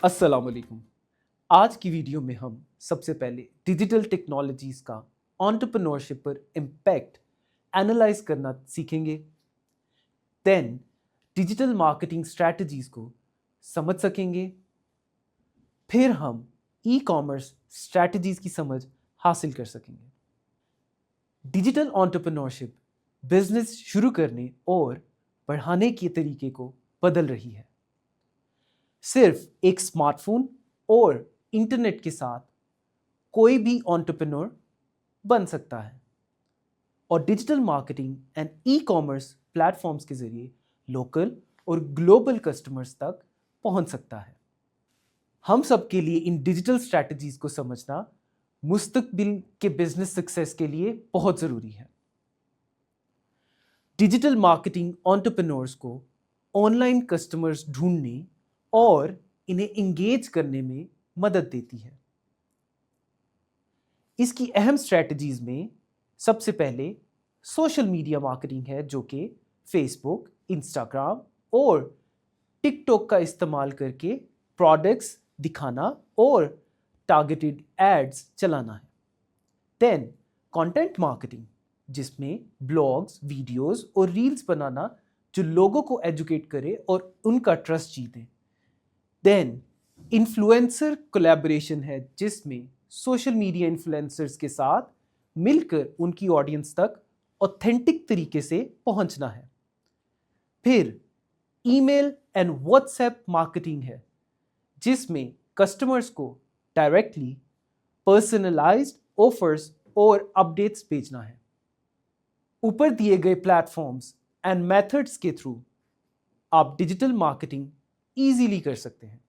अस्सलाम वालेकुम। आज की वीडियो में हम सबसे पहले डिजिटल टेक्नोलॉजीज़ का एंटरप्रेन्योरशिप पर इम्पैक्ट एनालाइज करना सीखेंगे। देन डिजिटल मार्केटिंग स्ट्रैटेजीज़ को समझ सकेंगे। फिर हम ई कॉमर्स स्ट्रैटेजीज़ की समझ हासिल कर सकेंगे। डिजिटल एंटरप्रेन्योरशिप बिजनेस शुरू करने और बढ़ाने के तरीके को बदल रही है। सिर्फ एक स्मार्टफोन और इंटरनेट के साथ कोई भी एंटरप्रेन्योर बन सकता है और digital marketing and e commerce platforms के जरिए लोकल और ग्लोबल कस्टमर्स तक पहुंच सकता है। हम सब के लिए इन डिजिटल स्ट्रैटेजीज को समझना मुस्तकबिल के बिजनेस सक्सेस के लिए बहुत ज़रूरी है। डिजिटल मार्केटिंग एंटरप्रेन्योर्स को ऑनलाइन कस्टमर्स ढूंढने और इन्हें इंगेज करने में मदद देती है। इसकी अहम स्ट्रैटेजीज में सबसे पहले सोशल मीडिया मार्केटिंग है, जो कि फेसबुक, इंस्टाग्राम और टिकटॉक का इस्तेमाल करके प्रोडक्ट्स दिखाना और टारगेटेड एड्स चलाना है। देन कंटेंट मार्केटिंग, जिसमें ब्लॉग्स, वीडियोस और रील्स बनाना जो लोगों को एजुकेट करे और उनका ट्रस्ट जीते। देन इन्फ्लुएंसर कोलैबोरेशन है, जिसमें सोशल मीडिया इन्फ्लुएंसर्स के साथ मिलकर उनकी ऑडियंस तक ऑथेंटिक तरीके से पहुंचना है। फिर ईमेल एंड व्हाट्सएप मार्केटिंग है, जिसमें कस्टमर्स को डायरेक्टली पर्सनलाइज्ड ऑफर्स और अपडेट्स भेजना है। ऊपर दिए गए प्लेटफॉर्म्स एंड मेथड्स के थ्रू आप डिजिटल मार्केटिंग इजीली कर सकते हैं।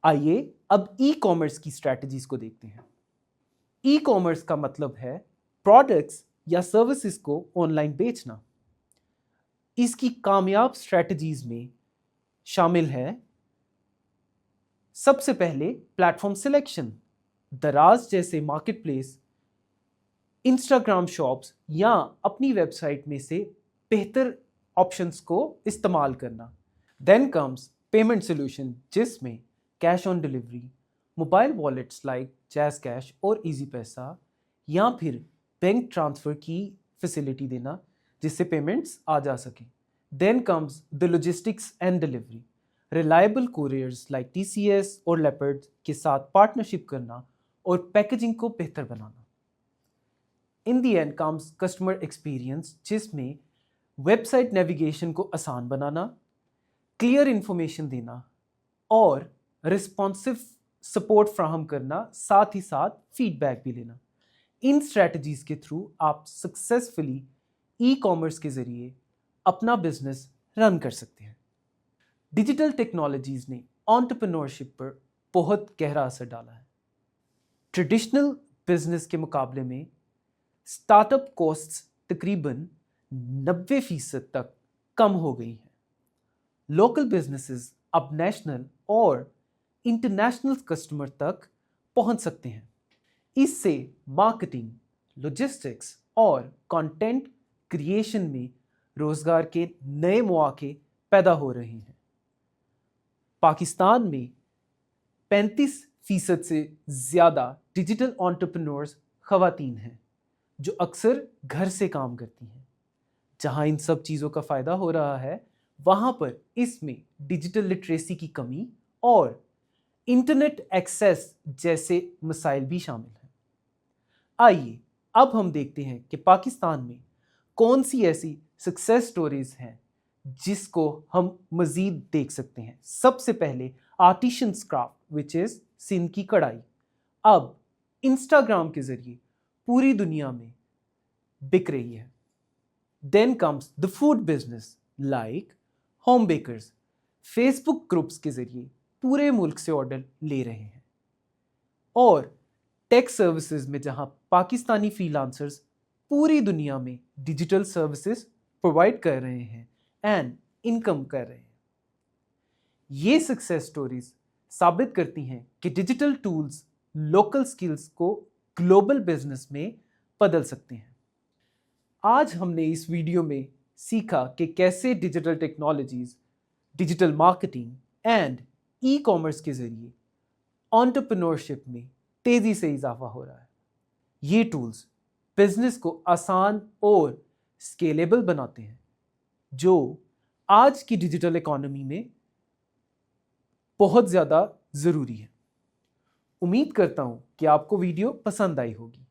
आइए अब ई कॉमर्स की स्ट्रैटेजीज को देखते हैं। ई कॉमर्स का मतलब है प्रोडक्ट्स या सर्विसेज को ऑनलाइन बेचना। इसकी कामयाब स्ट्रैटेजीज में शामिल है सबसे पहले प्लेटफॉर्म सिलेक्शन। दराज जैसे मार्केट प्लेस, इंस्टाग्राम शॉप्स या अपनी वेबसाइट में से बेहतर ऑप्शंस को इस्तेमाल करना। देन कम्स पेमेंट सोल्यूशन, जिसमें cash on delivery, mobile wallets like jazz cash और इजी पैसा, या फिर बैंक ट्रांसफ़र की फैसिलिटी देना जिससे पेमेंट्स आ जा सकें। Then comes the logistics and delivery, reliable couriers like TCS और लेपर्ड के साथ पार्टनरशिप करना और पैकेजिंग को बेहतर बनाना। In the end comes customer experience, जिसमें वेबसाइट नेविगेशन को आसान बनाना, क्लियर इंफॉर्मेशन देना और रिस्पॉन्सिव सपोर्ट फ्राहम करना, साथ ही साथ फीडबैक भी लेना। इन स्ट्रैटेजीज के थ्रू आप सक्सेसफुली ई कॉमर्स के जरिए अपना बिजनेस रन कर सकते हैं। डिजिटल टेक्नोलॉजीज ने एंटरप्रेन्योरशिप पर बहुत गहरा असर डाला है। ट्रेडिशनल बिजनेस के मुकाबले में स्टार्टअप कॉस्ट्स तकरीबन 90% तक कम हो गई हैं। लोकल बिजनेसेस अब नेशनल और इंटरनेशनल कस्टमर तक पहुंच सकते हैं। इससे मार्केटिंग, लॉजिस्टिक्स और कंटेंट क्रिएशन में रोजगार के नए मौके पैदा हो रहे हैं। पाकिस्तान में 35% से ज़्यादा डिजिटल एंटरप्रेन्योर्स खवातीन हैं, जो अक्सर घर से काम करती हैं। जहां इन सब चीज़ों का फ़ायदा हो रहा है, वहां पर इसमें डिजिटल लिटरेसी की कमी और इंटरनेट एक्सेस जैसे मसाइल भी शामिल हैं। आइए अब हम देखते हैं कि पाकिस्तान में कौन सी ऐसी सक्सेस स्टोरीज हैं जिसको हम मज़ीद देख सकते हैं। सबसे पहले artisans craft, which is Sindh की कढ़ाई, अब इंस्टाग्राम के ज़रिए पूरी दुनिया में बिक रही है। Then comes the food business like home bakers, Facebook groups के ज़रिए पूरे मुल्क से ऑर्डर ले रहे हैं। और टेक सर्विसेज में जहां पाकिस्तानी फ्रीलांसर्स पूरी दुनिया में डिजिटल सर्विसेज प्रोवाइड कर रहे हैं एंड इनकम कर रहे हैं। ये सक्सेस स्टोरीज साबित करती हैं कि डिजिटल टूल्स लोकल स्किल्स को ग्लोबल बिजनेस में बदल सकते हैं। आज हमने इस वीडियो में सीखा कि कैसे digital technologies digital marketing, and e commerce کے ذریعے انٹرپرینورشپ میں تیزی سے اضافہ ہو رہا ہے۔ یہ ٹولز بزنس کو آسان اور اسکیلیبل بناتے ہیں، جو آج کی ڈیجیٹل اکانومی میں بہت زیادہ ضروری ہے۔ امید کرتا ہوں کہ آپ کو ویڈیو پسند آئی ہوگی۔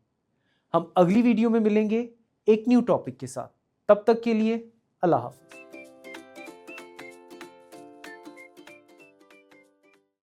ہم اگلی ویڈیو میں ملیں گے ایک نیو ٹاپک کے ساتھ۔ تب تک کے لیے اللہ حافظ۔